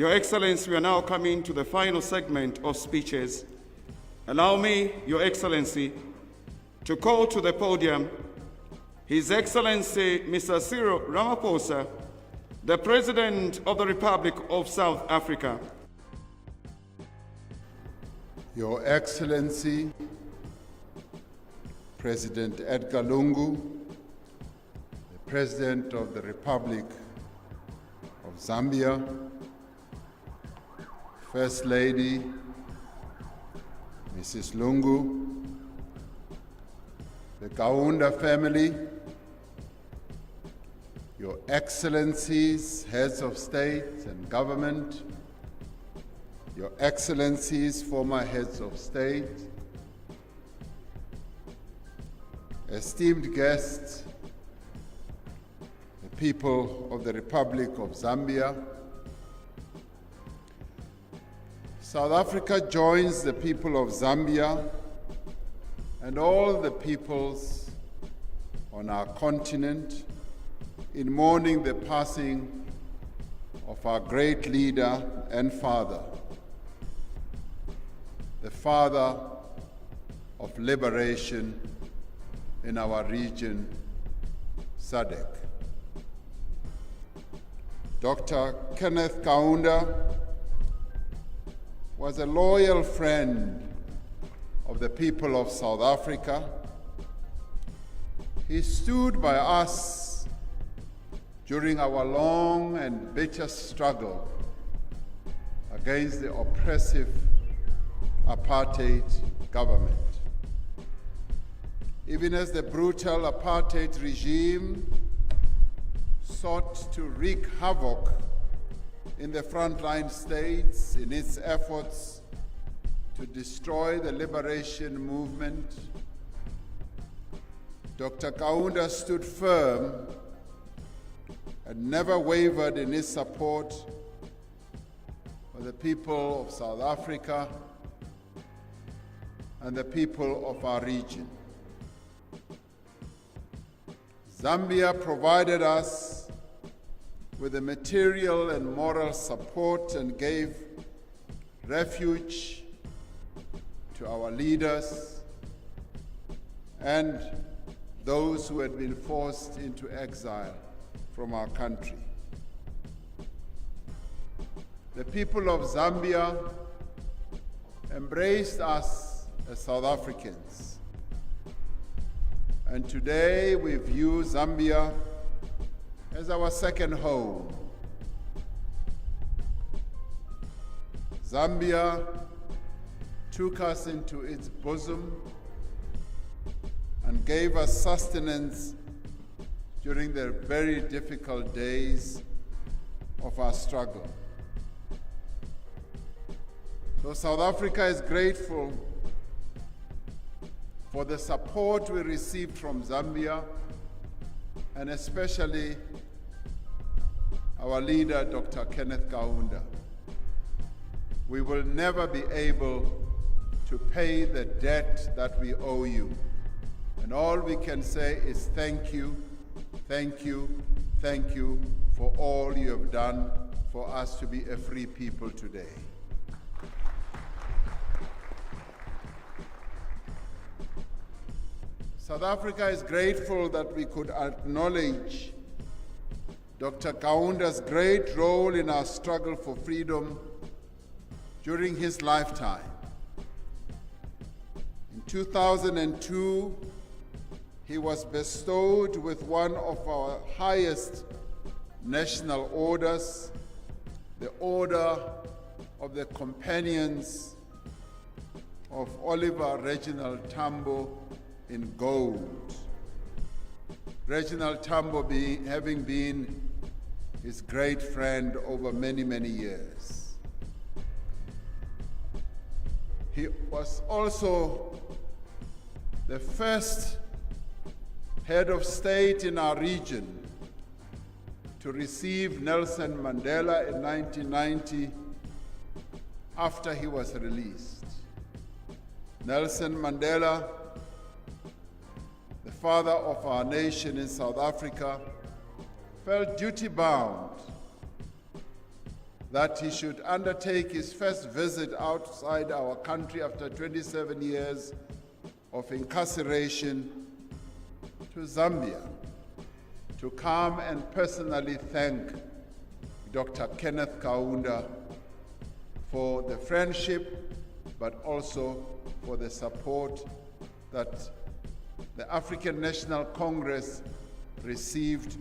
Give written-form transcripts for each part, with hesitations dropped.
Your Excellency, we are now coming to the final segment of speeches. Allow me, Your Excellency, to call to the podium His Excellency Mr. Cyril Ramaphosa, the President of the Republic of South Africa. Your Excellency, President Edgar Lungu, the President of the Republic of Zambia, First Lady, Mrs. Lungu, the Kaunda family, Your Excellencies, Heads of State and Government, Your Excellencies, former Heads of State, esteemed guests, the people of the Republic of Zambia. South Africa joins the people of Zambia and all the peoples on our continent in mourning the passing of our great leader and father, the father of liberation in our region, SADC. Dr. Kenneth Kaunda was a loyal friend of the people of South Africa. He stood by us during our long and bitter struggle against the oppressive apartheid government. Even as the brutal apartheid regime sought to wreak havoc in the frontline states in its efforts to destroy the liberation movement, Dr. Kaunda stood firm and never wavered in his support for the people of South Africa and the people of our region. Zambia provided us with the material and moral support and gave refuge to our leaders and those who had been forced into exile from our country. The people of Zambia embraced us as South Africans, and today we view Zambia as our second home. Zambia took us into its bosom and gave us sustenance during the very difficult days of our struggle. So South Africa is grateful for the support we received from Zambia, and especially our leader, Dr. Kenneth Kaunda. We will never be able to pay the debt that we owe you. And all we can say is thank you, thank you, thank you for all you have done for us to be a free people today. South Africa is grateful that we could acknowledge Dr. Kaunda's great role in our struggle for freedom during his lifetime. In 2002, he was bestowed with one of our highest national orders, the Order of the Companions of Oliver Reginald Tambo in gold. Reginald Tambo having been his great friend over many, many years. He was also the first head of state in our region to receive Nelson Mandela in 1990 after he was released. Nelson Mandela, the father of our nation in South Africa, felt duty-bound that he should undertake his first visit outside our country after 27 years of incarceration to Zambia to come and personally thank Dr. Kenneth Kaunda for the friendship, but also for the support that the African National Congress received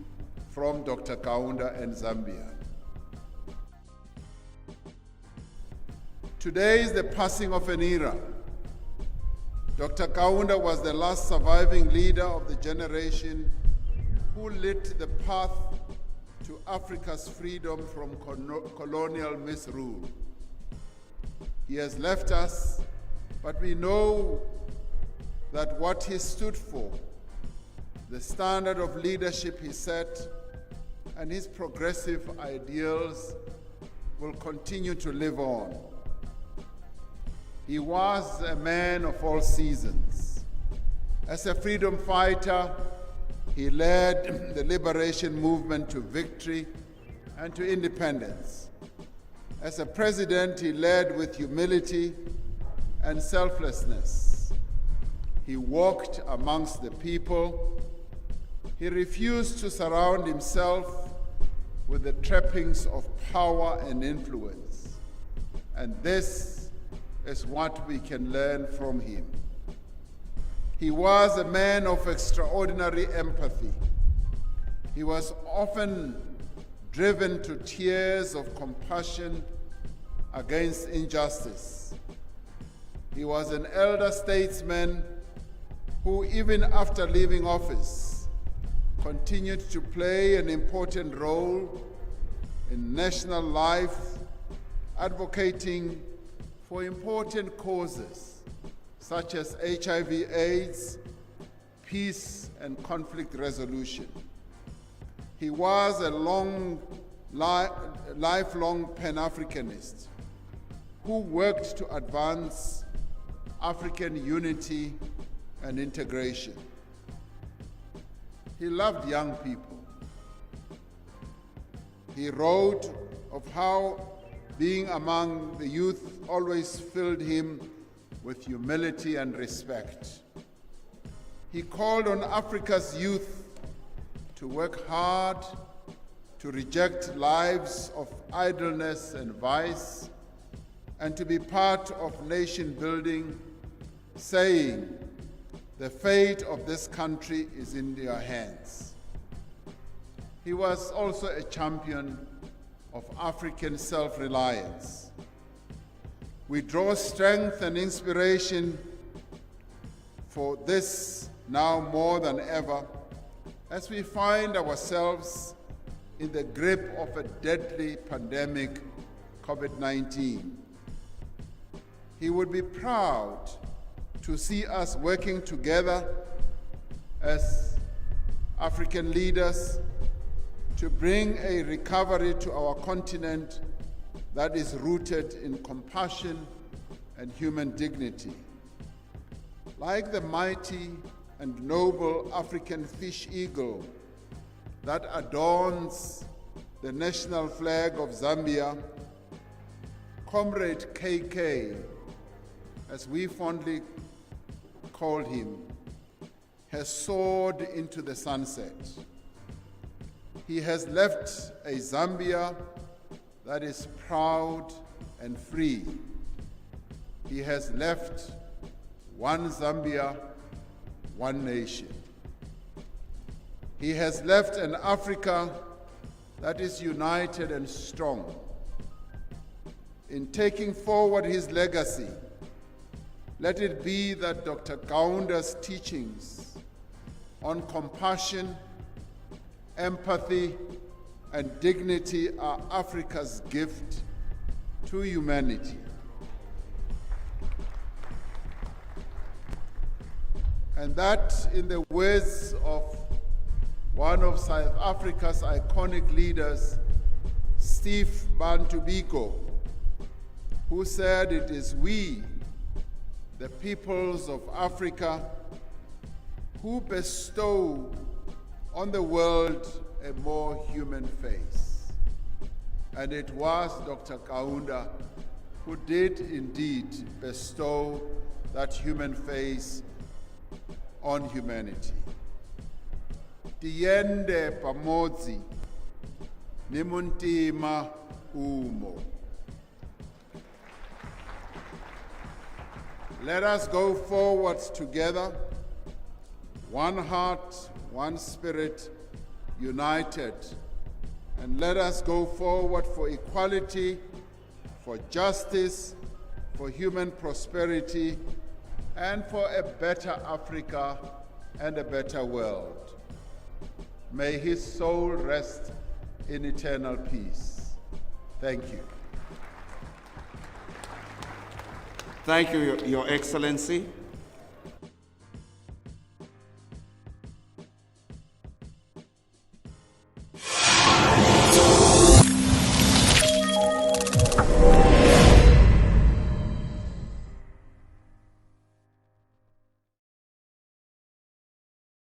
from Dr. Kaunda and Zambia. Today is the passing of an era. Dr. Kaunda was the last surviving leader of the generation who lit the path to Africa's freedom from colonial misrule. He has left us, but we know that what he stood for, the standard of leadership he set, and his progressive ideals will continue to live on. He was a man of all seasons. As a freedom fighter, he led the liberation movement to victory and to independence. As a president, he led with humility and selflessness. He walked amongst the people. He refused to surround himself with the trappings of power and influence. And this is what we can learn from him. He was a man of extraordinary empathy. He was often driven to tears of compassion against injustice. He was an elder statesman who, even after leaving office, continued to play an important role in national life, advocating for important causes such as HIV/AIDS, peace and conflict resolution. He was a lifelong Pan-Africanist who worked to advance African unity and integration. He loved young people. He wrote of how being among the youth always filled him with humility and respect. He called on Africa's youth to work hard, to reject lives of idleness and vice, and to be part of nation building, saying, "The fate of this country is in your hands." He was also a champion of African self-reliance. We draw strength and inspiration for this now more than ever as we find ourselves in the grip of a deadly pandemic, COVID-19. He would be proud to see us working together as African leaders to bring a recovery to our continent that is rooted in compassion and human dignity. Like the mighty and noble African fish eagle that adorns the national flag of Zambia, Comrade KK, as we fondly called him, has soared into the sunset. He has left a Zambia that is proud and free. He has left one Zambia, one nation. He has left an Africa that is united and strong. In taking forward his legacy, let it be that Dr. Kaunda's teachings on compassion, empathy, and dignity are Africa's gift to humanity. And that, in the words of one of South Africa's iconic leaders, Steve Bantu Biko, who said, "It is we, the peoples of Africa, who bestow on the world a more human face." And it was Dr. Kaunda who did indeed bestow that human face on humanity. Tiende pamodzi nimuntima umo. Let us go forward together, one heart, one spirit, united, and let us go forward for equality, for justice, for human prosperity, and for a better Africa and a better world. May his soul rest in eternal peace. Thank you. Thank you, Your Excellency.